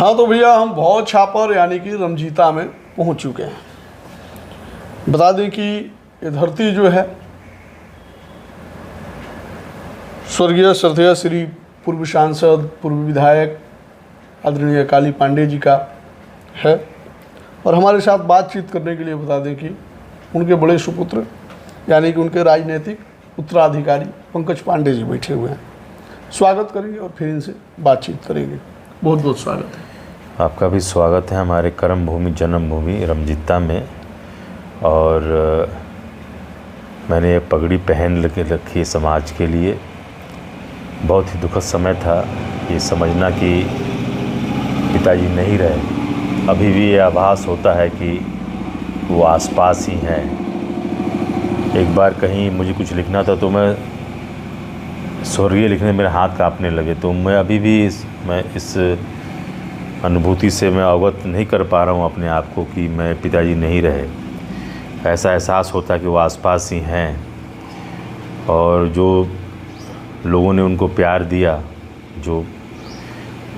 हाँ तो भैया हम भौ छापर यानी कि रमजीता में पहुंच चुके हैं। बता दें कि ये धरती जो है स्वर्गीय श्रद्धेय श्री पूर्व सांसद पूर्व विधायक आदरणीय काली पांडे जी का है और हमारे साथ बातचीत करने के लिए बता दें कि उनके बड़े सुपुत्र यानी कि उनके राजनीतिक उत्तराधिकारी पंकज पांडे जी बैठे हुए हैं। स्वागत करेंगे और फिर इनसे बातचीत करेंगे। बहुत बहुत स्वागत है। आपका भी स्वागत है हमारे कर्म भूमि जन्मभूमि रमजीता में। और मैंने ये पगड़ी पहन के रखी है समाज के लिए। बहुत ही दुखद समय था ये समझना कि पिताजी नहीं रहे। अभी भी ये आभास होता है कि वो आसपास ही हैं। एक बार कहीं मुझे कुछ लिखना था तो मैं स्वर्गीय लिखने मेरे हाथ कांपने लगे। तो मैं अभी भी इस अनुभूति से मैं अवगत नहीं कर पा रहा हूँ अपने आप को कि मैं पिताजी नहीं रहे। ऐसा एहसास होता है कि वो आसपास ही हैं और जो लोगों ने उनको प्यार दिया, जो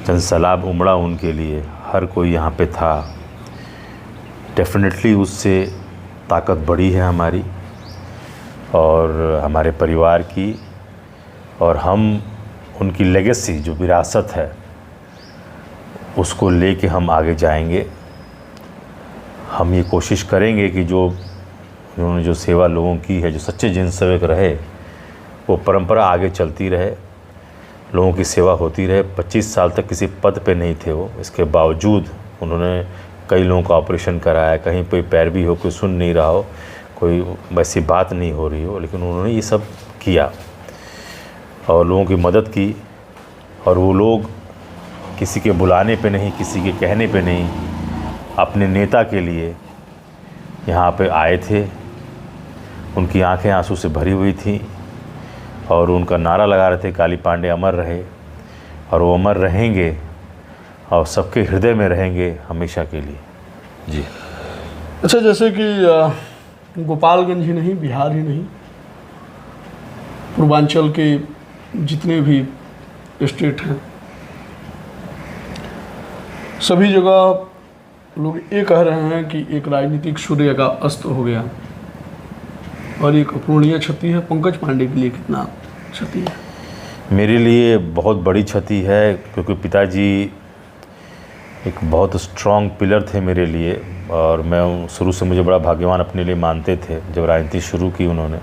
जनसैलाब उमड़ा उनके लिए, हर कोई यहाँ पे था। डेफिनेटली उससे ताकत बढ़ी है हमारी और हमारे परिवार की, और हम उनकी लेगेसी जो विरासत है उसको लेके हम आगे जाएंगे। हम ये कोशिश करेंगे कि जो उन्होंने जो सेवा लोगों की है, जो सच्चे जनसेवक रहे, वो परंपरा आगे चलती रहे, लोगों की सेवा होती रहे। 25 साल तक किसी पद पे नहीं थे वो, इसके बावजूद उन्होंने कई लोगों का ऑपरेशन कराया। कहीं कोई पैरवी हो, कोई सुन नहीं रहा हो, कोई वैसी बात नहीं हो रही हो, लेकिन उन्होंने ये सब किया और लोगों की मदद की। और वो लोग किसी के बुलाने पे नहीं, किसी के कहने पे नहीं, अपने नेता के लिए यहाँ पे आए थे। उनकी आंखें आंसू से भरी हुई थी और उनका नारा लगा रहे थे, काली पांडे अमर रहे। और वो अमर रहेंगे और सबके हृदय में रहेंगे हमेशा के लिए। जी। अच्छा, जैसे कि गोपालगंज ही नहीं, बिहार ही नहीं, पूर्वांचल के जितने भी स्टेट हैं, सभी जगह लोग ये कह रहे हैं कि एक राजनीतिक सूर्य का अस्त हो गया और एक अपूर्णीय क्षति है। पंकज पांडे के लिए कितना क्षति है? मेरे लिए बहुत बड़ी क्षति है, क्योंकि पिताजी एक बहुत स्ट्रॉन्ग पिलर थे मेरे लिए और मैं शुरू से मुझे बड़ा भाग्यवान अपने लिए मानते थे जब राजनीति शुरू की उन्होंने।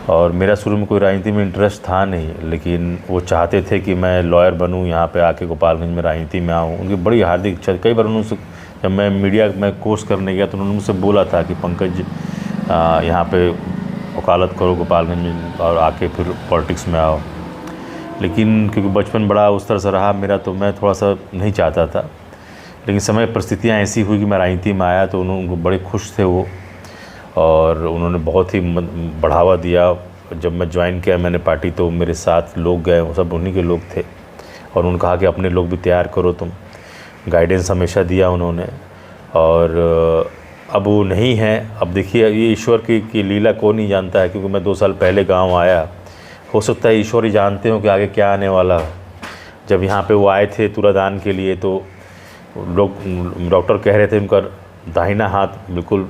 और मेरा शुरू में कोई राजनीति में इंटरेस्ट था नहीं, लेकिन वो चाहते थे कि मैं लॉयर बनूं, यहाँ पे आके गोपालगंज में राजनीति में आऊँ। उनकी बड़ी हार्दिक इच्छा। कई बार उन्होंने, जब मैं मीडिया में कोर्स करने गया तो उन्होंने मुझसे बोला था कि पंकज यहाँ पे वकालत करो गोपालगंज में और आके फिर पॉलिटिक्स में आओ। लेकिन क्योंकि बचपन बड़ा उस तरह से रहा मेरा, तो मैं थोड़ा सा नहीं चाहता था। लेकिन समय परिस्थितियाँ ऐसी हुई कि मैं राजनीति में आया तो उनको बड़े खुश थे वो, और उन्होंने बहुत ही बढ़ावा दिया। जब मैं ज्वाइन किया मैंने पार्टी, तो मेरे साथ लोग गए, वो सब उन्हीं के लोग थे और उन्होंने कहा कि अपने लोग भी तैयार करो तुम। गाइडेंस हमेशा दिया उन्होंने। और अब वो नहीं हैं। अब देखिए, ये ईश्वर की लीला कौन नहीं जानता है, क्योंकि मैं 2 साल पहले गांव आया। हो सकता है ईश्वर ही जानते हो कि आगे क्या आने वाला है। जब यहाँ पे वो आए थे तुलादान के लिए, तो लोग, डॉक्टर कह रहे थे उनका दाहिना हाथ बिल्कुल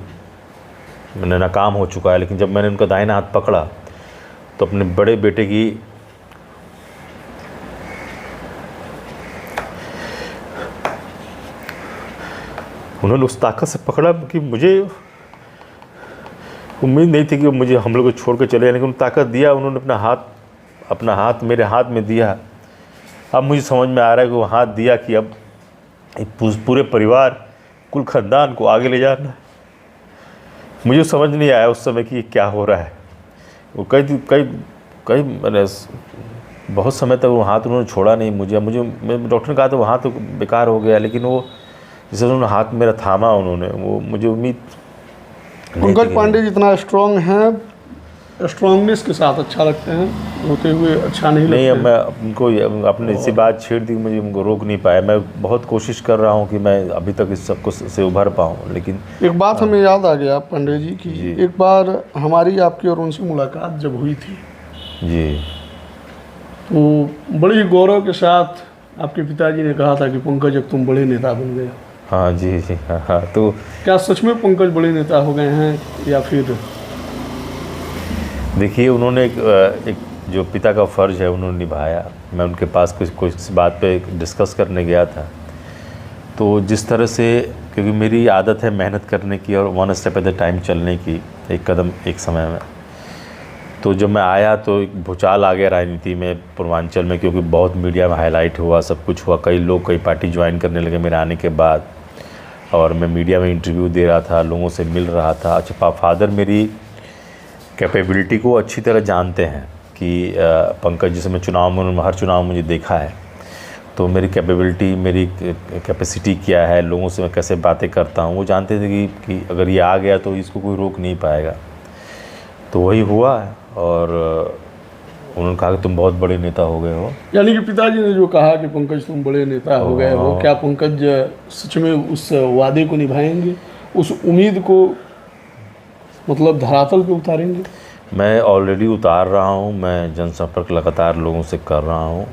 नाकाम हो चुका है। लेकिन जब मैंने उनका दाहिना हाथ पकड़ा तो अपने बड़े बेटे की उन्होंने उस ताकत से पकड़ा कि मुझे उम्मीद नहीं थी कि वो मुझे हम लोग को छोड़ कर चले जाए, लेकिन ताकत दिया उन्होंने। अपना हाथ मेरे हाथ में दिया। अब मुझे समझ में आ रहा है कि वो हाथ दिया कि अब पूरे परिवार, कुल ख़ानदान को आगे ले जाना है। मुझे समझ नहीं आया उस समय कि ये क्या हो रहा है। वो कई मैंने बहुत समय तक वो हाथ उन्होंने छोड़ा नहीं मैं डॉक्टर ने कहा था वो हाथ तो बेकार हो गया, लेकिन वो जैसे उन्होंने हाथ मेरा थामा उन्होंने, वो मुझे उम्मीद। पंकज पांडे जितना स्ट्रॉन्ग हैं, स्ट्रॉन्गनेस के साथ अच्छा लगते हैं, होते हुए अच्छा नहीं लगते। मैं उनको अपनी इसी बात छेड़ दी, मुझे उनको रोक नहीं पाया। मैं बहुत कोशिश कर रहा हूँ कि मैं अभी तक इस सबको से उभर पाऊँ। लेकिन एक बात हमें याद आ गया पांडे जी की, एक बार हमारी आपकी और उनसे मुलाकात जब हुई थी जी, तो बड़ी ही गौरव के साथ आपके पिताजी ने कहा था कि पंकज अब तुम बड़े नेता बन गए हो। हाँ जी जी, हाँ हाँ। तो क्या सच में पंकज बड़े नेता हो गए हैं या फिर? देखिए, उन्होंने एक जो पिता का फ़र्ज़ है उन्होंने कुछ मैं उनके पास कुछ बात पे डिस्कस करने गया था। तो जिस तरह से, क्योंकि मेरी आदत है मेहनत करने की और one step at the time चलने की, एक कदम एक समय में। तो जब मैं आया तो एक भूचाल आ गया राजनीति में, पूर्वांचल में, क्योंकि बहुत मीडिया में हाईलाइट हुआ, सब कुछ हुआ, कई लोग कई पार्टी ज्वाइन करने लगे मेरे आने के बाद, और मैं मीडिया में इंटरव्यू दे रहा था, लोगों से मिल रहा था। अच्छा, फादर मेरी कैपेबिलिटी को अच्छी तरह जानते हैं कि पंकज, जैसे मैं चुनाव में, हर चुनाव में मुझे देखा है, तो मेरी कैपेबिलिटी, मेरी कैपेसिटी क्या है, लोगों से मैं कैसे बातें करता हूँ, वो जानते थे कि अगर ये आ गया तो इसको कोई रोक नहीं पाएगा। तो वही हुआ, और उन्होंने कहा कि तुम बहुत बड़े नेता हो गए हो। यानी कि पिताजी ने जो कहा कि पंकज तुम बड़े नेता हो गए हो, क्या पंकज सच में उस वादे को निभाएंगे, उस उम्मीद को मतलब धरातल पे उतारेंगे? मैं ऑलरेडी उतार रहा हूँ, मैं जनसंपर्क लगातार लोगों से कर रहा हूँ,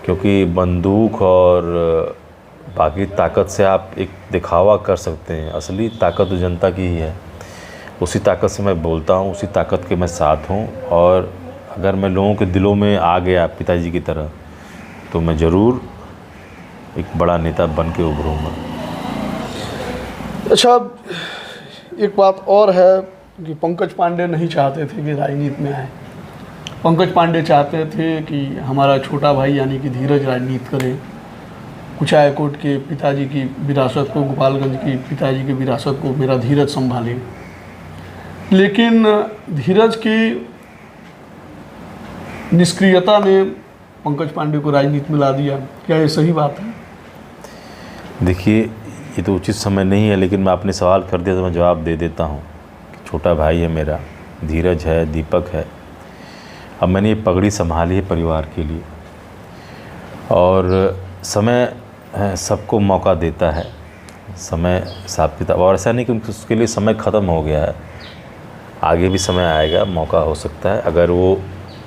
क्योंकि बंदूक और बाकी ताकत से आप एक दिखावा कर सकते हैं, असली ताकत तो जनता की ही है। उसी ताकत से मैं बोलता हूँ, उसी ताकत के मैं साथ हूँ, और अगर मैं लोगों के दिलों में आ गया पिताजी की तरह, तो मैं ज़रूर एक बड़ा नेता बन के उभरूँगा। अच्छा, एक बात और है कि पंकज पांडे नहीं चाहते थे कि राजनीति में आए। पंकज पांडे चाहते थे कि हमारा छोटा भाई यानी कि धीरज राजनीति करे, कुचाय कोट के पिताजी की विरासत को, गोपालगंज की पिताजी की विरासत को मेरा धीरज संभाले। लेकिन धीरज की निष्क्रियता ने पंकज पांडे को राजनीति में ला दिया। क्या ये सही बात है? देखिए, ये तो उचित समय नहीं है, लेकिन मैं आपने सवाल कर दिया तो मैं जवाब दे देता हूँ। छोटा भाई है मेरा, धीरज है, दीपक है। अब मैंने ये पगड़ी संभाली है परिवार के लिए, और समय सबको मौका देता है, समय हिसाब किताब, और ऐसा नहीं कि उसके लिए समय ख़त्म हो गया है, आगे भी समय आएगा, मौका हो सकता है। अगर वो,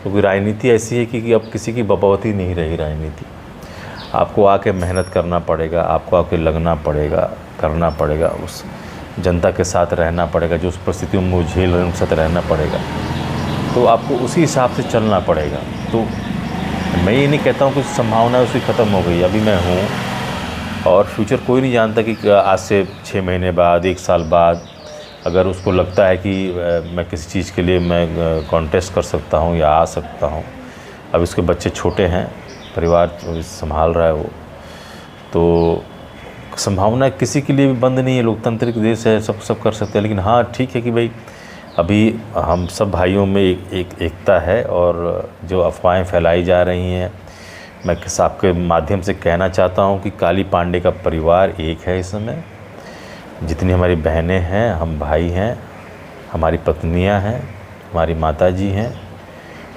क्योंकि राजनीति ऐसी है कि अब किसी की बपौती नहीं रही राजनीति। आपको आके मेहनत करना पड़ेगा, आपको आके लगना पड़ेगा, करना पड़ेगा, उस जनता के साथ रहना पड़ेगा, जो उस परिस्थितियों में वो झेल रहे हैं उनके साथ रहना पड़ेगा, तो आपको उसी हिसाब से चलना पड़ेगा। तो मैं ये नहीं कहता हूँ कि संभावना उसकी ख़त्म हो गई, अभी मैं हूँ, और फ्यूचर कोई नहीं जानता कि आज से 6 महीने बाद, 1 साल बाद, अगर उसको लगता है कि मैं किसी चीज़ के लिए मैं कॉन्टेस्ट कर सकता हूँ या आ सकता हूँ। अब इसके बच्चे छोटे हैं, परिवार संभाल रहा है वो, तो संभावना किसी के लिए भी बंद नहीं है। लोकतांत्रिक देश है, सब कर सकते हैं। लेकिन हाँ, ठीक है कि भाई अभी हम सब भाइयों में एकता है, और जो अफवाहें फैलाई जा रही हैं, मैं आपके माध्यम से कहना चाहता हूँ कि काली पांडे का परिवार एक है इस समय। जितनी हमारी बहनें हैं, हम भाई हैं, हमारी पत्नियां हैं, हमारी माताजी हैं,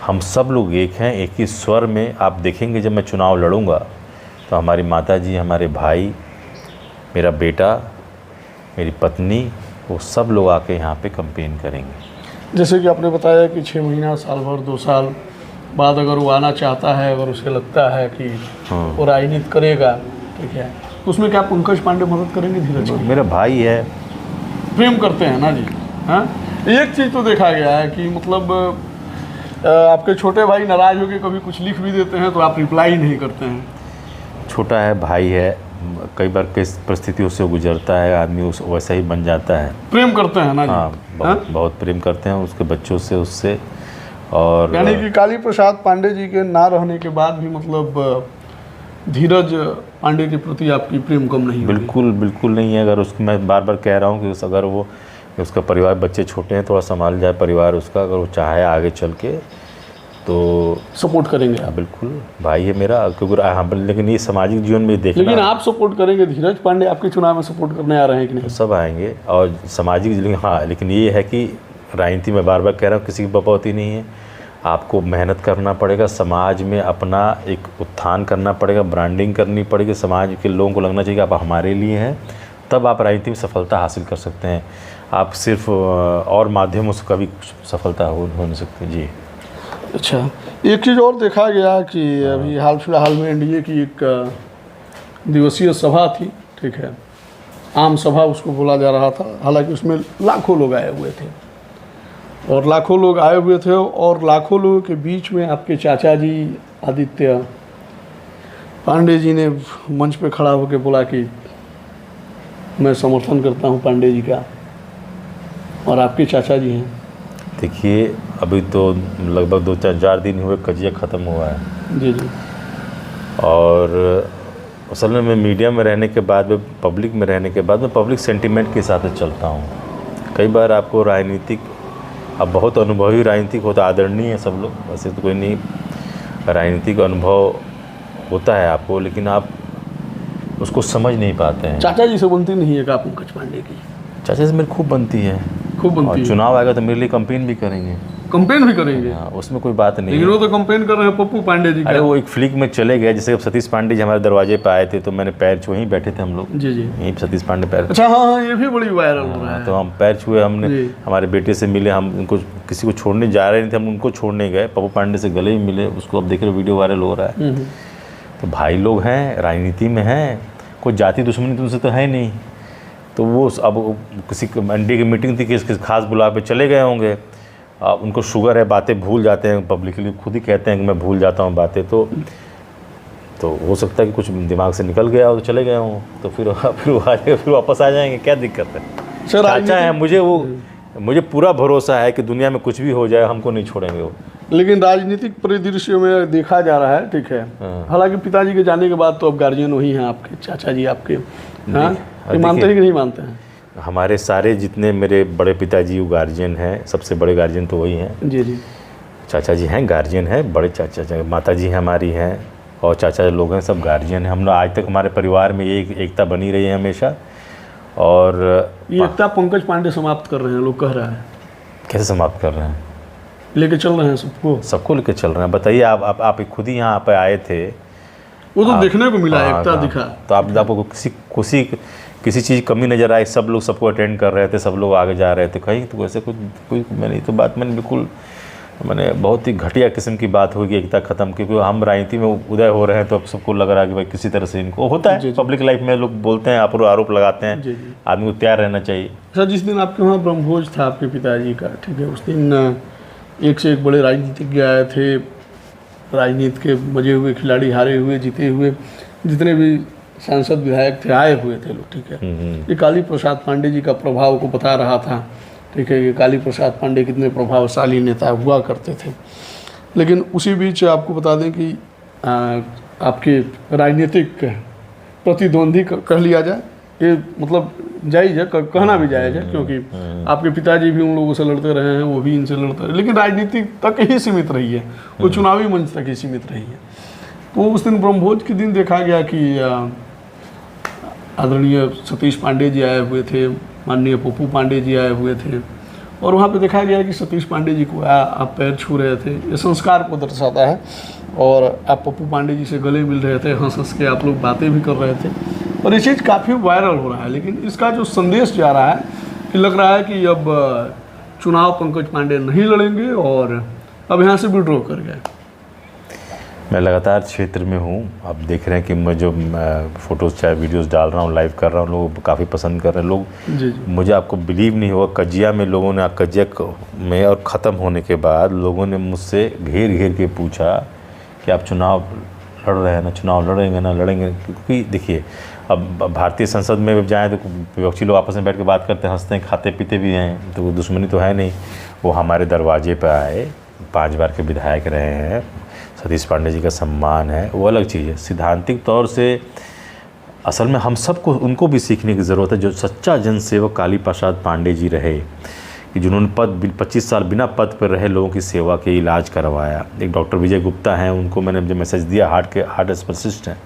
हम सब लोग एक हैं, एक ही स्वर में। आप देखेंगे जब मैं चुनाव लड़ूंगा तो हमारी माताजी, हमारे भाई, मेरा बेटा, मेरी पत्नी, वो सब लोग आके यहाँ पे कैंपेन करेंगे। जैसे कि आपने बताया कि 6 महीना, साल भर, 2 साल बाद अगर वो आना चाहता है, अगर उसे लगता है कि वो राजनीति करेगा, ठीक है, तो उसमें क्या पंकज पांडे मदद करेंगे धीरज की? मेरा भाई है, प्रेम करते हैं ना जी। हाँ, एक चीज़ तो देखा गया है कि मतलब आपके छोटे भाई नाराज़ होकर कभी कुछ लिख भी देते हैं तो आप रिप्लाई नहीं करते हैं। छोटा है, भाई है, कई बार किस परिस्थितियों से गुजरता है आदमी, उस वैसा ही बन जाता है। प्रेम करते हैं ना जी? हाँ, बहुत प्रेम करते हैं उसके बच्चों से, उससे। और यानी कि काली प्रसाद पांडे जी के ना रहने के बाद भी मतलब धीरज पांडे के प्रति आपकी प्रेम कम नहीं? बिल्कुल नहीं है। अगर उसको मैं बार बार कह रहा हूँ कि अगर वो, उसका परिवार, बच्चे छोटे हैं, थोड़ा संभाल जाए परिवार उसका, अगर वो चाहे आगे चल के तो सपोर्ट करेंगे आप? बिल्कुल, भाई है मेरा, क्योंकि हाँ, लेकिन ये सामाजिक जीवन में देखना। लेकिन आप सपोर्ट करेंगे? धीरज पांडे आपके चुनाव में सपोर्ट करने आ रहे हैं कि नहीं? सब आएंगे, और सामाजिक, हाँ, लेकिन ये है कि राजनीति में बार बार कह रहा हूँ, किसी की बपौती नहीं है। आपको मेहनत करना पड़ेगा, समाज में अपना एक उत्थान करना पड़ेगा, ब्रांडिंग करनी पड़ेगी, समाज के लोगों को लगना चाहिए कि आप हमारे लिए हैं, तब आप राजनीति में सफलता हासिल कर सकते हैं। आप सिर्फ और माध्यमों से कभी सफलता हो नहीं सकती जी। अच्छा, एक चीज़ और देखा गया कि अभी हाल फिलहाल में एनडीए की एक दिवसीय सभा थी, ठीक है, आम सभा उसको बोला जा रहा था। हालांकि उसमें लाखों लोग आए हुए थे और लाखों लोग आए हुए थे और लाखों लोगों के बीच में आपके चाचा जी आदित्य पांडे जी ने मंच पे खड़ा होकर बोला कि मैं समर्थन करता हूं पांडे जी का, और आपके चाचा जी हैं। देखिए अभी तो लगभग 2-4 दिन हुए कजिया ख़त्म हुआ है जी जी। और असल में मैं मीडिया में रहने के बाद में, पब्लिक में रहने के बाद मैं पब्लिक सेंटीमेंट के हिसाब से चलता हूँ। कई बार आपको राजनीतिक, अब बहुत अनुभवी राजनीतिक होता, आदरणीय है सब लोग, वैसे तो कोई नहीं, राजनीतिक अनुभव होता है आपको, लेकिन आप उसको समझ नहीं पाते हैं। चाचा जी से बनती नहीं है का पंकज पांडे की? चाचा से मेरी खूब बनती है, खूब बनती और है। चुनाव आएगा तो मेरे लिए कंपेन भी करेंगे। कंपेन भी करेंगे? हाँ, उसमें कोई बात नहीं लेकिन है। वो तो कंपेन कर रहे हैं पप्पू पांडे जी अरे का। वो एक फ्लिक में चले गए, जैसे अब सतीश पांडे जी हमारे दरवाजे पे आए थे तो मैंने पैर छुए, वहीं बैठे थे हम लोग, जी जी। यहीं सतीश पांडे पैर, अच्छा, हाँ हाँ, ये भी बड़ी वायरल हो रहा है। तो हम पैर छुए, हमने जी। हमारे बेटे से मिले, हम उनको किसी को छोड़ने जा रहे थे, हम उनको छोड़ने गए, पप्पू पांडे से गले ही मिले, उसको अब देख रहे वीडियो वायरल हो रहा है। तो भाई लोग हैं, राजनीति में हैं, कोई जाति दुश्मनी तुमसे तो है नहीं। तो वो अब किसी एनडीए की मीटिंग थी, किसी खास बुला पे चले गए होंगे, उनको शुगर है, बातें भूल जाते हैं, पब्लिकली खुद ही कहते हैं कि मैं भूल जाता हूँ बातें, तो हो सकता है कि कुछ दिमाग से निकल गया हो तो चले गए हों, तो फिर वो आ जाएगा, फिर वापस आ जाएंगे, क्या दिक्कत है। चाचा है, मुझे पूरा भरोसा है कि दुनिया में कुछ भी हो जाए हमको नहीं छोड़ेंगे वो। लेकिन राजनीतिक परिदृश्य में देखा जा रहा है, ठीक है, हालांकि पिताजी के जाने के बाद तो अब गार्जियन वही हैं आपके चाचा जी आपके, हाँ, ये मानते हैं कि नहीं मानते हैं? हमारे सारे जितने मेरे बड़े पिताजी वो गार्जियन हैं, सबसे बड़े गार्जियन तो वही हैं। जी जी। चाचा जी हैं, गार्जियन हैं, बड़े चाचा, माता जी हमारी हैं, और चाचा लोग हैं, सब गार्जियन हैं। हम लोग आज तक हमारे परिवार में ये एकता बनी रही है हमेशा। और ये एकता पंकज पांडे समाप्त कर रहे हैं, लोग कह रहे हैं। कैसे समाप्त कर रहे हैं? लेके चल रहे हैं सबको लेके चल रहे हैं। बताइए, आप खुद ही यहाँ पे आए थे, वो तो देखने को मिला, एकता दिखा। तो आपको किसी चीज़ कमी नज़र आई? सब लोग सबको अटेंड कर रहे थे, सब लोग आगे जा रहे थे, कहीं तो वैसे कोई मैंने तो बात मैंने बिल्कुल बहुत ही घटिया किस्म की बात होगी एकता ख़त्म, क्योंकि हम राजनीति में उदय हो रहे हैं तो अब सबको लग रहा है कि भाई किसी तरह से इनको होता है। पब्लिक लाइफ में लोग बोलते हैं, आरोप लगाते हैं, आदमी को तैयार रहना चाहिए। सर, जिस दिन आपके वहाँ ब्रह्मभोज था आपके पिताजी का, ठीक है, उस दिन एक से एक बड़े राजनीतिज्ञ आए थे, राजनीति के बजे हुए खिलाड़ी, हारे हुए जीते हुए जितने भी सांसद विधायक थे आए हुए थे लोग, ठीक है। ये काली प्रसाद पांडे जी का प्रभाव को बता रहा था, ठीक है, कि काली प्रसाद पांडे कितने प्रभावशाली नेता हुआ करते थे। लेकिन उसी बीच आपको बता दें कि आपके राजनीतिक प्रतिद्वंदी कह लिया जाए, ये मतलब जायज़ है, कहना भी जायज़ है, क्योंकि आपके पिताजी भी उन लोगों से लड़ते रहे हैं, वो भी इनसे लड़ते रहे, लेकिन राजनीति तक ही सीमित रही है, वो चुनावी मंच तक ही सीमित रही है। तो उस दिन ब्रह्मभोज के दिन देखा गया कि आदरणीय सतीश पांडे जी आए हुए थे, माननीय पप्पू पांडे जी आए हुए थे, और वहाँ पे देखा गया कि सतीश पांडे जी को आप पैर छू रहे थे, ये संस्कार को दर्शाता है, और आप पप्पू पांडे जी से गले मिल रहे थे, हंस हंस के आप लोग बातें भी कर रहे थे, और ये चीज़ काफ़ी वायरल हो रहा है। लेकिन इसका जो संदेश जा रहा है कि लग रहा है कि अब चुनाव पंकज पांडे नहीं लड़ेंगे और अब यहाँ से विड्रॉ कर गए। मैं लगातार क्षेत्र में हूँ, आप देख रहे हैं कि मैं जो फ़ोटोज़ चाहे वीडियोज़ डाल रहा हूँ, लाइव कर रहा हूँ, लोग काफ़ी पसंद कर रहे हैं लोग। जी जी। मुझे आपको बिलीव नहीं होगा, कजिया में लोगों ने, कजिया में और ख़त्म होने के बाद लोगों ने मुझसे घेर के पूछा कि आप चुनाव लड़ रहे हैं ना, चुनाव लड़ेंगे ना, लड़ेंगे? क्योंकि देखिए, अब भारतीय संसद में जाएँ तो विपक्षी लोग आपस में बैठ के बात करते हैं, हंसते हैं, खाते पीते भी हैं, तो दुश्मनी तो है नहीं। वो हमारे दरवाजे पर आए, 5 बार के विधायक रहे हैं, सतीश पांडे जी का सम्मान है, वो अलग चीज़ है। सिद्धांतिक तौर से असल में हम सबको उनको भी सीखने की ज़रूरत है, जो सच्चा जनसेवक काली प्रसाद पांडे जी रहे, कि जिन्होंने 25 साल बिना पद पर रहे लोगों की सेवा के, इलाज करवाया। एक डॉक्टर विजय गुप्ता हैं, उनको मैंने जब मैसेज दिया, हार्ट स्पेशलिस्ट हैं,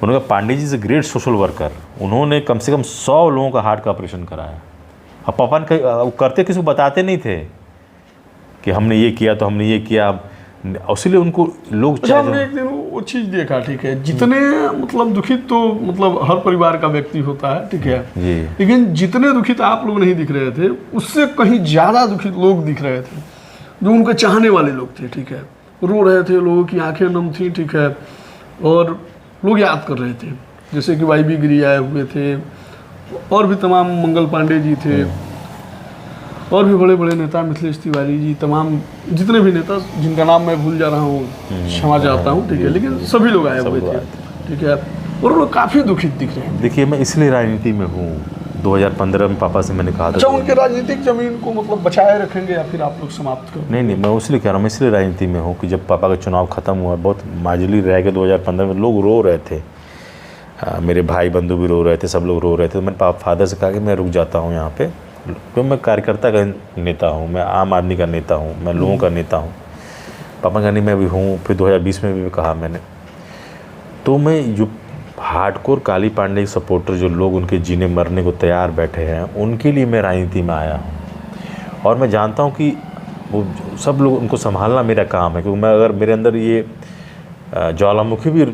उन्होंने कहा Pande ji is a great social worker, उन्होंने कम से कम 100 लोगों का हार्ट का ऑपरेशन कराया। अब पापा करते, किसी को बताते नहीं थे कि हमने ये किया तो हमने ये किया, इसलिए उनको लोग। अच्छा, हमने एक दिन वो चीज़ देखा, ठीक है, जितने मतलब दुखित तो मतलब हर परिवार का व्यक्ति होता है, ठीक है जी, लेकिन जितने दुखित आप लोग नहीं दिख रहे थे, उससे कहीं ज़्यादा दुखित लोग दिख रहे थे, जो उनके चाहने वाले लोग थे, ठीक है, रो रहे थे, लोगों की आंखें नम थी, ठीक है, और लोग याद कर रहे थे, जैसे कि वाई बी गिरी आए हुए थे, और भी तमाम मंगल पांडे जी थे, और भी बड़े बड़े नेता, मिथिलेश तिवारी जी, तमाम जितने भी नेता जिनका नाम मैं भूल जा रहा हूँ, क्षमा चाहता हूँ, ठीक है, लेकिन सभी लोग आए हुए थे, ठीक है, और वो लोग काफ़ी दुखित दिख रहे हैं। देखिए, मैं इसलिए राजनीति में हूँ। 2015 में पापा से मैंने कहा था। अच्छा, उनके राजनीतिक जमीन को मतलब बचाए रखेंगे या फिर आप लोग समाप्त कर? नहीं, मैं इसलिए कह रहा हूँ, मैं इसलिए राजनीति में हूँ कि जब पापा का चुनाव ख़त्म हुआ, बहुत माजूली रह गए 2015 में, लोग रो रहे थे, मेरे भाई बंधु भी रो रहे थे, सब लोग रो रहे थे। तो मैंने फादर से कहा कि मैं रुक जाता हूँ यहाँ पे, क्योंकि मैं कार्यकर्ता का नेता हूँ, मैं आम आदमी का नेता हूँ, मैं लोगों का नेता हूँ। पापा का नहीं, मैं भी हूँ। फिर 2020 में भी कहा मैंने। तो मैं जो हार्डकोर काली पांडे सपोर्टर, जो लोग उनके जीने मरने को तैयार बैठे हैं, उनके लिए मैं राजनीति में आया हूँ। और मैं जानता हूँ कि वो सब लोग, उनको संभालना मेरा काम है, क्योंकि मैं, अगर मेरे अंदर ये ज्वालामुखी भी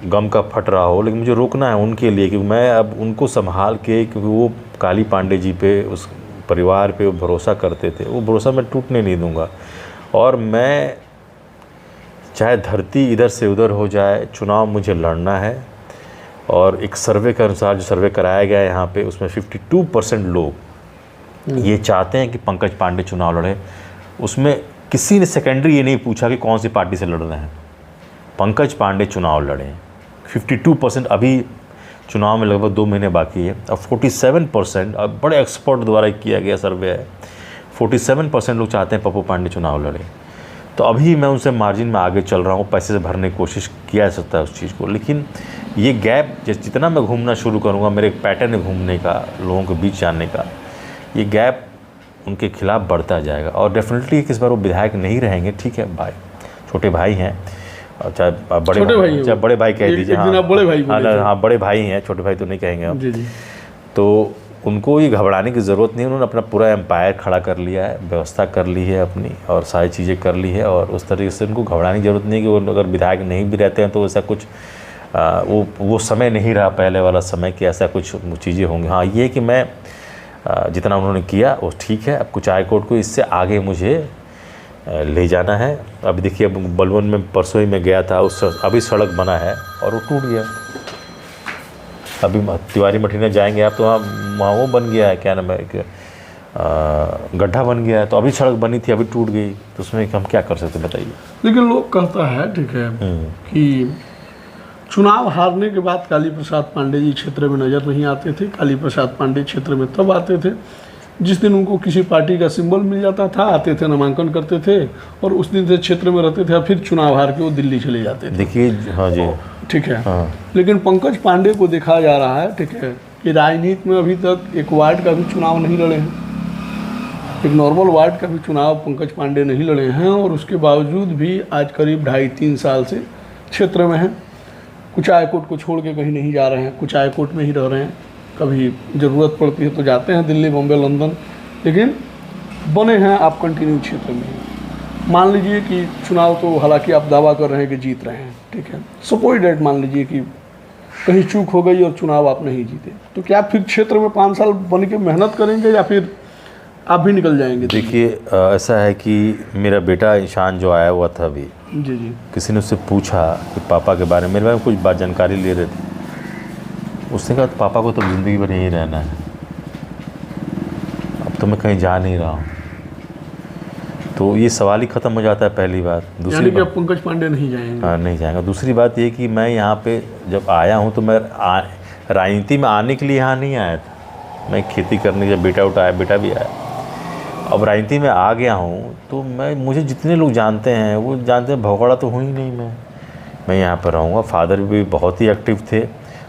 गम का फट रहा हो, लेकिन मुझे रोकना है उनके लिए, क्योंकि मैं अब उनको संभाल के, क्योंकि वो काली पांडे जी पे, उस परिवार पे वो भरोसा करते थे, वो भरोसा मैं टूटने नहीं दूंगा। और मैं, चाहे धरती इधर से उधर हो जाए, चुनाव मुझे लड़ना है। और एक सर्वे के अनुसार, जो सर्वे कराया गया है यहाँ पे, उसमें 52% लोग ये चाहते हैं कि पंकज पांडे चुनाव लड़े। उसमें किसी ने सेकेंडरी ये नहीं पूछा कि कौन सी पार्टी से लड़ रहे हैं, पंकज पांडे चुनाव लड़ें। 52%, अभी चुनाव में लगभग 2 महीने बाकी है। और 47%, अब बड़े एक्सपर्ट द्वारा किया गया सर्वे है, 47% लोग चाहते हैं पप्पू पांडे चुनाव लड़े। तो अभी मैं उनसे मार्जिन में आगे चल रहा हूँ, पैसे से भरने की कोशिश किया जा सकता है उस चीज़ को। लेकिन ये गैप, जितना मैं घूमना शुरू करूँगा, मेरे एक पैटर्न है घूमने का, लोगों के बीच जानने का, ये गैप उनके खिलाफ बढ़ता जाएगा। और डेफिनेटली इस बार वो विधायक नहीं रहेंगे, ठीक है भाई, छोटे भाई हैं, चाहे बड़े भाई कह दीजिए, हाँ बड़े भाई हैं, छोटे भाई तो नहीं कहेंगे हम। तो उनको ये घबराने की ज़रूरत नहीं, उन्होंने अपना पूरा एम्पायर खड़ा कर लिया है, व्यवस्था कर ली है अपनी, और सारी चीज़ें कर ली है, और उस तरीके से उनको घबराने की ज़रूरत नहीं है कि वो अगर विधायक नहीं भी रहते हैं तो ऐसा कुछ वो समय नहीं रहा पहले वाला समय कि ऐसा कुछ चीज़ें होंगी। हाँ, ये कि मैं जितना उन्होंने किया वो ठीक है। अब कुछ हाईकोर्ट को इससे आगे मुझे ले जाना है। अभी देखिए, अब बलवन में परसों ही मैं गया था, अभी सड़क बना है और वो टूट गया। अभी तिवारी मठीना जाएंगे आप, तो वहाँ वो बन गया है, क्या नाम है, गड्ढा बन गया है। तो अभी सड़क बनी थी, अभी टूट गई, तो उसमें हम क्या कर सकते बताइए। लेकिन लोग कहता है, ठीक है, कि चुनाव हारने के बाद काली प्रसाद पांडे जी क्षेत्र में नज़र नहीं आते थे। काली प्रसाद पांडे क्षेत्र में तब आते थे जिस दिन उनको किसी पार्टी का सिंबल मिल जाता था, आते थे, नामांकन करते थे, और उस दिन से क्षेत्र में रहते थे, फिर चुनाव हार के वो दिल्ली चले जाते थे। देखिए, हाँ जी, ठीक है, हाँ। लेकिन पंकज पांडे को देखा जा रहा है, ठीक है, कि राजनीति में अभी तक एक वार्ड का भी चुनाव नहीं लड़े हैं, एक नॉर्मल वार्ड का भी चुनाव पंकज पांडे नहीं लड़े हैं, और उसके बावजूद भी आज करीब 2.5-3 साल से क्षेत्र में हैं। कुछ हाईकोर्ट को छोड़ के कहीं नहीं जा रहे हैं, कुछ हाईकोर्ट में ही रह रहे हैं, कभी ज़रूरत पड़ती है तो जाते हैं दिल्ली, बॉम्बे, लंदन, लेकिन बने हैं आप कंटिन्यू क्षेत्र में ही। मान लीजिए कि चुनाव तो हालांकि आप दावा कर रहे हैं कि जीत रहे हैं, ठीक है, सपोज डेट मान लीजिए कि कहीं चूक हो गई और चुनाव आप नहीं जीते, तो क्या फिर क्षेत्र में 5 साल बन के मेहनत करेंगे या फिर आप भी निकल जाएंगे? देखिए, ऐसा है कि मेरा बेटा ईशान जो आया हुआ था अभी, जी, किसी ने उससे पूछा कि पापा के बारे में, मेरे बारे में कुछ बात जानकारी ले रहे थे। उसने कहा पापा को तो ज़िंदगी भर यहीं रहना है, अब तो मैं कहीं जा नहीं रहा हूँ। तो ये सवाल ही ख़त्म हो जाता है, पहली बात। दूसरी बात, पंकज पांडे नहीं जाएंगे? हाँ, नहीं जाएंगे। दूसरी बात ये कि मैं यहाँ पे जब आया हूँ तो मैं राजनीति में आने के लिए यहाँ नहीं आया था, मैं खेती करने, जब बेटा उठाया, बेटा भी आया, अब राजनीति में आ गया हूँ, तो मुझे जितने लोग जानते हैं वो जानते हैं, भगौड़ा तो हूँ ही नहीं मैं यहाँ पर रहूँगा। फादर भी बहुत ही एक्टिव थे।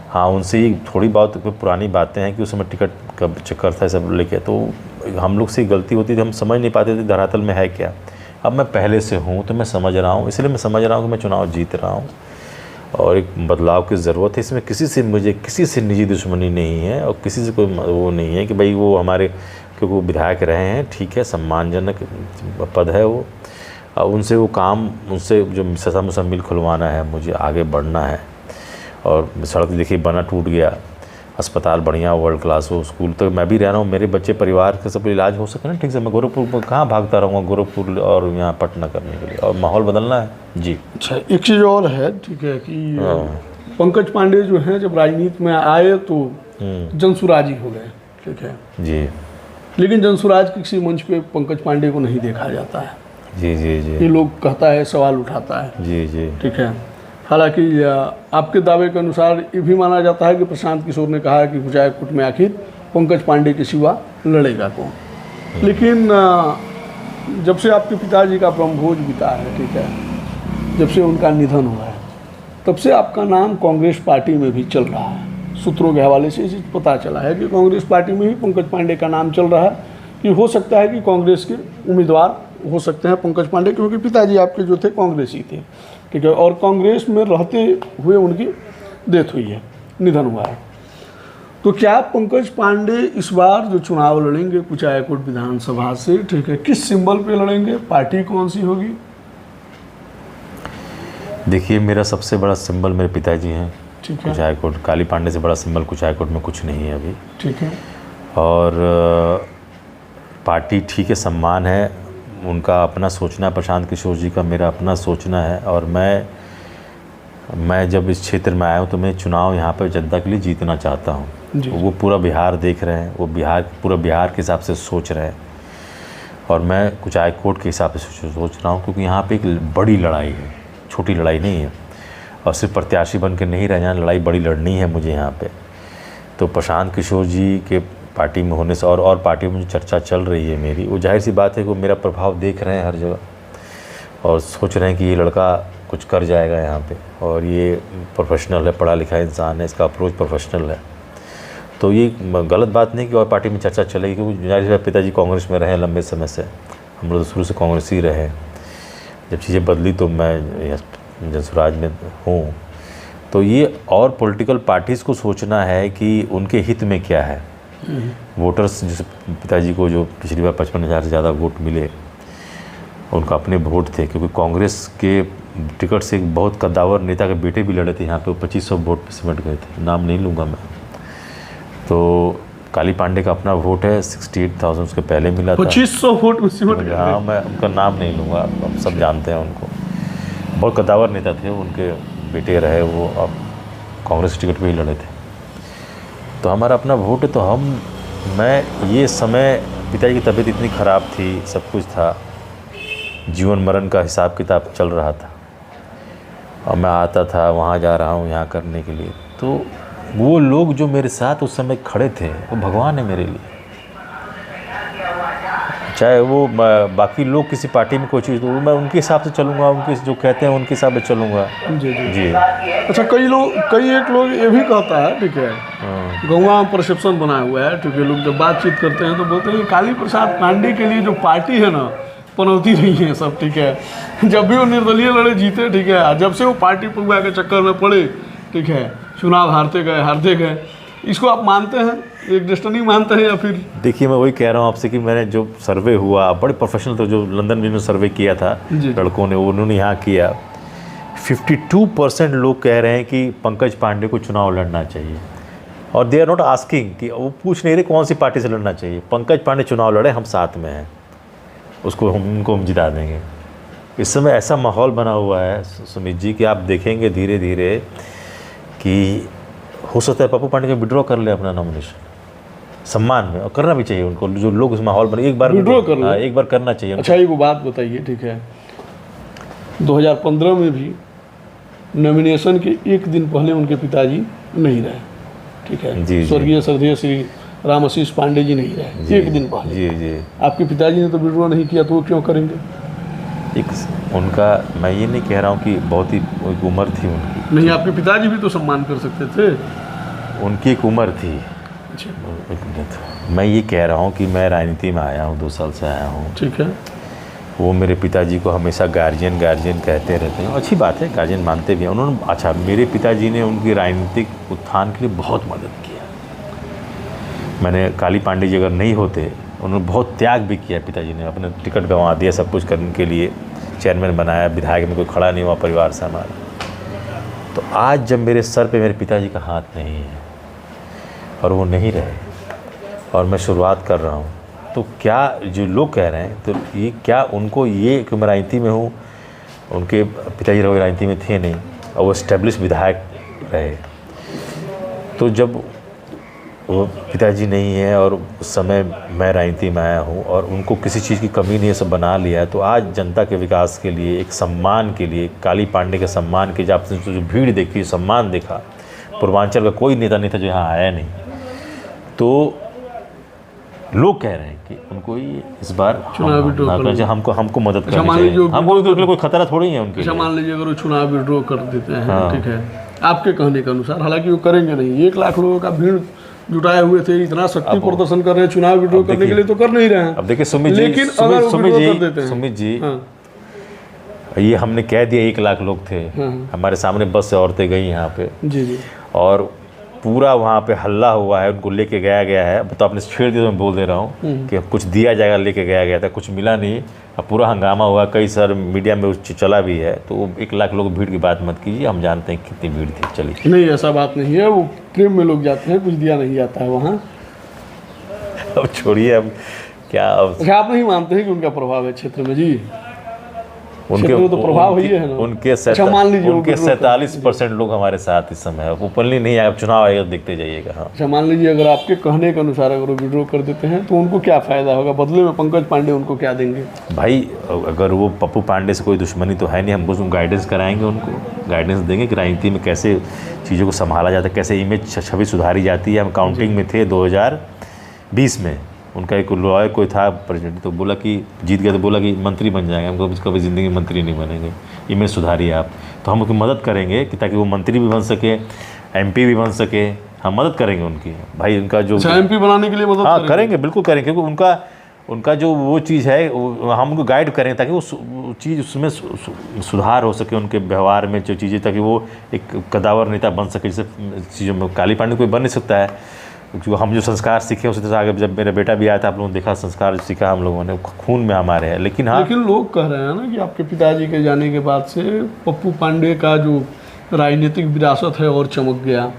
हाँ, उनसे ही थोड़ी बहुत पुरानी बातें हैं कि उस समय टिकट का चक्कर था सब लेके, तो हम लोग से गलती होती थी, हम समझ नहीं पाते थे धरातल में है क्या। अब मैं पहले से हूँ तो मैं समझ रहा हूँ, इसलिए मैं समझ रहा हूँ कि मैं चुनाव जीत रहा हूँ और एक बदलाव की ज़रूरत है। इसमें मुझे किसी से निजी दुश्मनी नहीं है और किसी से कोई वो नहीं है कि भाई वो हमारे, क्योंकि वो विधायक रहे हैं, ठीक है, सम्मानजनक पद है वो, उनसे वो काम, उनसे जो ससा मुसम्मिल खुलवाना है, मुझे आगे बढ़ना है। और सड़क देखिए बना, टूट गया, अस्पताल बढ़िया वर्ल्ड क्लास हो, स्कूल तो मैं भी रह रहा हूँ, मेरे बच्चे परिवार का सब इलाज हो सके ना ठीक से। मैं गोरखपुर में कहाँ भागता रहूँगा, गोरखपुर और यहाँ पटना करने के लिए, और माहौल बदलना है जी। अच्छा, एक चीज़ और है, ठीक है, कि पंकज पांडे जो हैं जब राजनीति में आए तो जनसुराजी हो गए, ठीक है जी। लेकिन जनसुराज के किसी मंच पे पंकज पांडे को नहीं देखा जाता है। जी जी जी ये लोग कहता है, सवाल उठाता है, जी जी ठीक है। हालांकि आपके दावे के अनुसार ये भी माना जाता है कि प्रशांत किशोर ने कहा है कि कुचायकोट में आखिर पंकज पांडे के सिवा लड़ेगा कौन। लेकिन जब से आपके पिताजी का ब्रह्मभोज बीता है, ठीक है, जब से उनका निधन हुआ है, तब से आपका नाम कांग्रेस पार्टी में भी चल रहा है। सूत्रों के हवाले से ये चीज़ पता चला है कि कांग्रेस पार्टी में ही पंकज पांडे का नाम चल रहा है, कि हो सकता है कि कांग्रेस के उम्मीदवार हो सकते हैं पंकज पांडे, क्योंकि पिताजी आपके जो थे कांग्रेसी थे, ठीक है, और कांग्रेस में रहते हुए उनकी डेथ हुई है, निधन हुआ है। तो क्या पंकज पांडे इस बार जो चुनाव लड़ेंगे कुचायकोट विधानसभा से, ठीक है, किस सिंबल पे लड़ेंगे, पार्टी कौन सी होगी? देखिए, मेरा सबसे बड़ा सिंबल मेरे पिताजी हैं, ठीक है, कुचायकोट। काली पांडे से बड़ा सिंबल कुचायकोट में कुछ नहीं है अभी, ठीक है। और पार्टी ठीक है, सम्मान है, उनका अपना सोचना, प्रशांत किशोर जी का मेरा अपना सोचना है। और मैं जब इस क्षेत्र में आया हूँ तो मैं चुनाव यहाँ पर जनता के लिए जीतना चाहता हूँ। वो पूरा बिहार देख रहे हैं, वो पूरा बिहार के हिसाब से सोच रहे हैं, और मैं कुचायकोट के हिसाब से सोच रहा हूँ, क्योंकि यहाँ पे एक बड़ी लड़ाई है, छोटी लड़ाई नहीं है, और सिर्फ प्रत्याशी बन के नहीं रह जाना, लड़ाई बड़ी लड़नी है मुझे यहाँ पे। तो प्रशांत किशोर जी के पार्टी में होने से और पार्टी में जो चर्चा चल रही है मेरी, वो जाहिर सी बात है कि वो मेरा प्रभाव देख रहे हैं हर जगह, और सोच रहे हैं कि ये लड़का कुछ कर जाएगा यहाँ पे, और ये प्रोफेशनल है, पढ़ा लिखा इंसान है, इसका अप्रोच प्रोफेशनल है। तो ये गलत बात नहीं कि और पार्टी में चर्चा चलेगी, क्योंकि जाहिर सी पिताजी कांग्रेस में रहे लंबे समय से, हम लोग तो शुरू से कांग्रेस ही रहे। जब चीज़ें बदली तो मैं जनसुराज में हूँ। तो ये और पॉलिटिकल पार्टीज़ को सोचना है कि उनके हित में क्या है। वोटर्स, जैसे पिताजी को जो पिछली बार 55,000 से ज़्यादा वोट मिले, उनका अपने वोट थे, क्योंकि कांग्रेस के टिकट से एक बहुत कद्दावर नेता के बेटे भी लड़े थे यहाँ पे, 2500 वोट पे सिमट गए थे, नाम नहीं लूँगा मैं। तो काली पांडे का अपना वोट है, 68,000 उसके पहले मिला था, 2500 वोट में सिमट गए। हाँ, मैं उनका नाम नहीं लूँगा, अब सब जानते हैं उनको, बहुत कद्दावर नेता थे, उनके बेटे रहे वो, अब कांग्रेस टिकट पे ही लड़े थे। तो हमारा अपना वोट है। तो मैं ये समय, पिताजी की तबीयत इतनी ख़राब थी, सब कुछ था, जीवन मरण का हिसाब किताब चल रहा था, और मैं आता था, वहाँ जा रहा हूँ यहाँ करने के लिए। तो वो लोग जो मेरे साथ उस समय खड़े थे, वो भगवान है मेरे लिए। चाहे वो बाकी लोग किसी पार्टी में कोई चीज़, तो मैं उनके हिसाब से चलूँगा, उनके जो कहते हैं उनके हिसाब से चलूँगा। जी जी जी। अच्छा, कई एक लोग ये भी कहता है, ठीक है, गौवा में परसेप्शन बना हुआ है, ठीक है, लोग जब बातचीत करते हैं तो बोलते हैं कि काली प्रसाद पांडे के लिए जो पार्टी है ना, पनौती नहीं है सब, ठीक है। जब भी वो निर्दलीय लड़े जीते, ठीक है, जब से वो पार्टी पुगवा के चक्कर में पड़े, ठीक है, चुनाव हारते गए। इसको आप मानते हैं, एक डेस्टिनी मानते हैं, या फिर? देखिए, मैं वही कह रहा हूँ आपसे कि मैंने जो सर्वे हुआ, बड़े प्रोफेशनल, तो जो लंदन में सर्वे किया था लड़कों ने, उन्होंने यहाँ किया, 52% लोग कह रहे हैं कि पंकज पांडे को चुनाव लड़ना चाहिए। और दे आर नॉट आस्किंग, कि वो पूछ नहीं रहे कौन सी पार्टी से लड़ना चाहिए, पंकज पांडे चुनाव लड़े, हम साथ में हैं, उसको उनको हम जिता देंगे। इस समय ऐसा माहौल बना हुआ है सुमित जी, कि आप देखेंगे धीरे धीरे कि हो सकता है पप्पू पांडे का विड्रॉ कर ले अपना नॉमिनेशन, सम्मान में, और करना भी चाहिए उनको, जो लोग इस माहौल बने, एक बार विड्रॉ कर ले, एक बार करना चाहिए। अच्छा, एक बात बताइए, ठीक है, 2015 में भी नॉमिनेशन के एक दिन पहले उनके पिताजी नहीं रहे, ठीक है, स्वर्गीय श्रद्धेय श्री रामाशीष पांडे जी नहीं रहे, एक दिन पहले। जी जी। आपके पिताजी ने तो विड्रॉ नहीं किया, तो वो क्यों करेंगे? एक उनका, मैं ये नहीं कह रहा हूँ कि बहुत ही एक उम्र थी उनकी, नहीं, आपके पिताजी भी तो सम्मान कर सकते थे, उनकी एक उम्र थी। मैं ये कह रहा हूँ कि मैं राजनीति में आया हूँ, 2 साल से आया हूँ, ठीक है। वो मेरे पिताजी को हमेशा गार्जियन कहते रहते हैं, अच्छी बात है, गार्जियन मानते भी हैं उन्होंने। अच्छा, मेरे पिताजी ने उनकी राजनीतिक उत्थान के लिए बहुत मदद किया। मैंने काली पांडे जी अगर नहीं होते, उन्होंने बहुत त्याग भी किया, पिताजी ने अपने टिकट गंवा दिया, सब कुछ करने के लिए, चेयरमैन बनाया, विधायक में कोई खड़ा नहीं हुआ परिवार से हमारा। तो आज जब मेरे सर पे मेरे पिताजी का हाथ नहीं है, और वो नहीं रहे और मैं शुरुआत कर रहा हूँ। तो क्या जो लोग कह रहे हैं, तो ये क्या उनको ये कि मैं राजनीति में हूँ, उनके पिताजी लोग राजनीति में थे नहीं और वो एस्टेब्लिश विधायक रहे, तो जब वो पिताजी नहीं है और उस समय मैं राजनीति में आया हूँ और उनको किसी चीज़ की कमी नहीं है, सब बना लिया है, तो आज जनता के विकास के लिए, एक सम्मान के लिए, काली पांडे के सम्मान के, जब आपने जो भीड़ देखी, सम्मान देखा, पूर्वांचल का कोई नेता नहीं था जो यहाँ आया नहीं, तो लोग कह रहे हैं कि उनको ये इस बार हमको मदद करनी चाहिए। हमको कोई खतरा थोड़ी है उनके। अच्छा, मान लीजिए अगर वो चुनाव विड्रॉ कर देते हैं, ठीक है, आपके कहने के अनुसार, हालांकि वो करेंगे नहीं, 1 लाख लोगों का भीड़ जुटाए हुए थे, इतना शक्ति प्रदर्शन कर रहे हैं, चुनाव विड्रॉ करने के लिए तो कर नहीं रहे हैं। अब देखिए सुमित जी, लेकिन अगर सुमित जी, ये हमने कह दिया 1 लाख लोग थे, हमारे सामने बस से औरतें गई यहाँ पे जी, और पूरा वहाँ पे हल्ला हुआ है, उनको लेके गया है। तो आपने छेड़ दिया तो मैं बोल दे रहा हूँ कि कुछ दिया जाएगा, लेके गया था, कुछ मिला नहीं, अब पूरा हंगामा हुआ, कई सारे मीडिया में चला भी है। तो 1 लाख लोग भीड़ की बात मत कीजिए, हम जानते हैं कितनी भीड़ थी। चलिए, नहीं ऐसा बात नहीं है, वो प्रेम में लोग जाते हैं, कुछ दिया नहीं जाता है वहाँ। अब छोड़िए, अब क्या आप नहीं मानते हैं कि उनका प्रभाव है क्षेत्र में? जी, उनके तो प्रभाव ही है ना। उनके मान लीजिए उनके 47% लोग हमारे साथ इस समय है, ओपनली नहीं आए, चुनाव आएगा देखते जाइएगा। हाँ, अच्छा, मान लीजिए अगर आपके कहने के अनुसार अगर वो विड्रॉ कर देते हैं तो उनको क्या फ़ायदा होगा? बदले में पंकज पांडे उनको क्या देंगे? भाई, अगर वो पप्पू पांडे से कोई दुश्मनी तो है नहीं, हम उसको गाइडेंस कराएंगे, उनको गाइडेंस देंगे कि राजनीति में कैसे चीज़ों को संभाला जाता है, कैसे इमेज छवि सुधारी जाती है। हम काउंटिंग में थे 2020 में, उनका एक लॉयर कोई था प्रेसिडेंट, तो बोला कि जीत गया, तो बोला कि मंत्री बन जाएंगे, हम कभी ज़िंदगी में मंत्री नहीं बनेंगे, इमेज सुधारिए आप। तो हम उनकी मदद करेंगे कि ताकि वो मंत्री भी बन सके, एमपी भी बन सके, हम मदद करेंगे उनकी। भाई उनका जो एमपी बनाने के लिए मदद, हाँ करेंगे, बिल्कुल करेंगे, क्योंकि उनका जो वो चीज़ है हम उनको गाइड करें ताकि वो चीज़ उसमें सुधार हो सके, उनके व्यवहार में जो चीज़ें, ताकि वो एक कदावर नेता बन सके। जैसे चीज़ों में काली पांडे कोई बन नहीं सकता है, क्योंकि हम जो संस्कार सीखे उसी तरह आगे, जब मेरा बेटा भी आया था, आप लोगों ने देखा संस्कार सीखा हम लोगों ने, खून में हमारे है। लेकिन हाँ, लेकिन लोग कह रहे हैं ना कि आपके पिताजी के जाने के बाद से पप्पू पांडे का जो राजनीतिक विरासत है और चमक गया।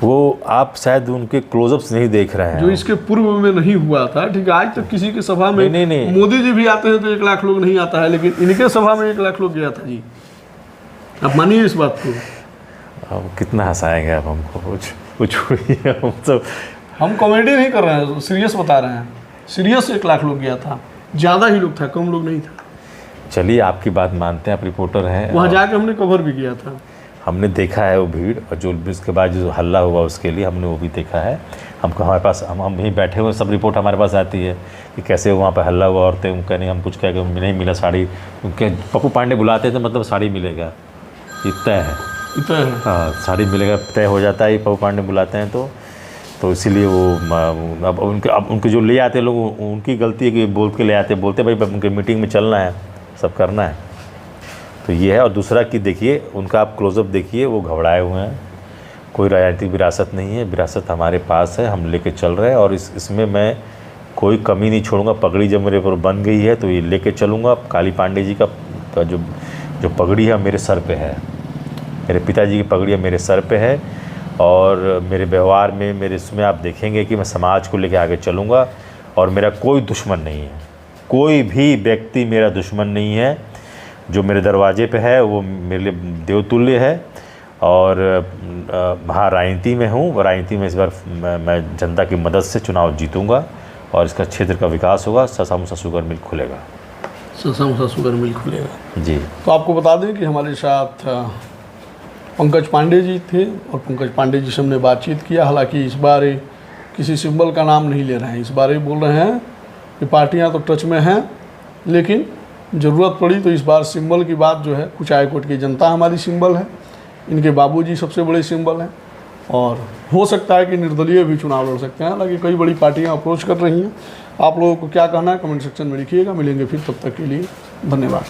वो आप शायद उनके क्लोजअप्स नहीं देख रहे हैं, जो इसके पूर्व में नहीं हुआ था। ठीक है, आज तक किसी की सभा में नहीं। मोदी जी भी आते हैं तो 1 लाख लोग नहीं आता है, लेकिन इनके सभा में 1 लाख लोग गया था जी। आप मानिए इस बात को। अब कितना हंसाएंगे आप हमको, वो छोड़िए, हम कॉमेडी नहीं कर रहे हैं, सीरियस बता रहे हैं। सीरियस 1 लाख लोग गया था, ज़्यादा ही लोग था, कम लोग नहीं था। चलिए, आपकी बात मानते हैं, आप रिपोर्टर हैं, वहाँ जाके हमने कवर भी किया था, हमने देखा है वो भीड़, और जो उसके बाद जो हल्ला हुआ उसके लिए हमने वो भी देखा है। हमको हमारे पास, हम यहीं बैठे हुए, सब रिपोर्ट हमारे पास आती है कि कैसे वहाँ पर हल्ला हुआ, औरतें उनका नहीं, हम कुछ कह के नहीं मिला साड़ी, उनके पप्पू पांडे बुलाते थे, मतलब साड़ी मिलेगा, इतना है, इतना है, हाँ साड़ी मिलेगा तय हो जाता है, पप्पू पांडे बुलाते हैं तो इसीलिए वो अब उनके जो ले आते लोग, उनकी गलती है कि बोल के ले आते, बोलते भाई उनके मीटिंग में चलना है, सब करना है, तो ये है। और दूसरा कि देखिए उनका आप क्लोजअप देखिए, वो घबराए हुए हैं, कोई राजनीतिक विरासत नहीं है, विरासत हमारे पास है, हम लेके चल रहे हैं, और इसमें मैं कोई कमी नहीं छोड़ूंगा। पगड़ी जब मेरे ऊपर बन गई है तो ये लेके चलूँगा। काली पांडे जी का जो पगड़ी है मेरे सर पे है, मेरे पिताजी की पगड़ी मेरे सर पे है, और मेरे व्यवहार में, मेरे इसमें आप देखेंगे कि मैं समाज को लेके आगे चलूँगा, और मेरा कोई दुश्मन नहीं है, कोई भी व्यक्ति मेरा दुश्मन नहीं है। जो मेरे दरवाजे पे है वो मेरे लिए देवतुल्य है, और हाँ राजनीति में हूँ, राजनीति में इस बार मैं जनता की मदद से चुनाव जीतूँगा, और इसका क्षेत्र का विकास होगा, ससामूसा शुगर मिल खुलेगा, ससामूसा शुगर मिल खुलेगा जी। तो आपको बता दें कि हमारे साथ पंकज पांडे जी थे, और पंकज पांडे जी से हमने बातचीत किया। हालांकि इस बार किसी सिंबल का नाम नहीं ले रहे हैं, इस बार बोल रहे हैं कि पार्टियां तो टच में हैं, लेकिन ज़रूरत पड़ी तो इस बार सिंबल की बात जो है, कुछ हाईकोर्ट की जनता हमारी सिंबल है, इनके बाबूजी सबसे बड़े सिंबल हैं, और हो सकता है कि निर्दलीय भी चुनाव लड़ सकते हैं। हालांकि कई बड़ी पार्टियां अप्रोच कर रही हैं। आप लोगों को क्या कहना है कमेंट सेक्शन में लिखिएगा। मिलेंगे फिर, तब तक के लिए धन्यवाद।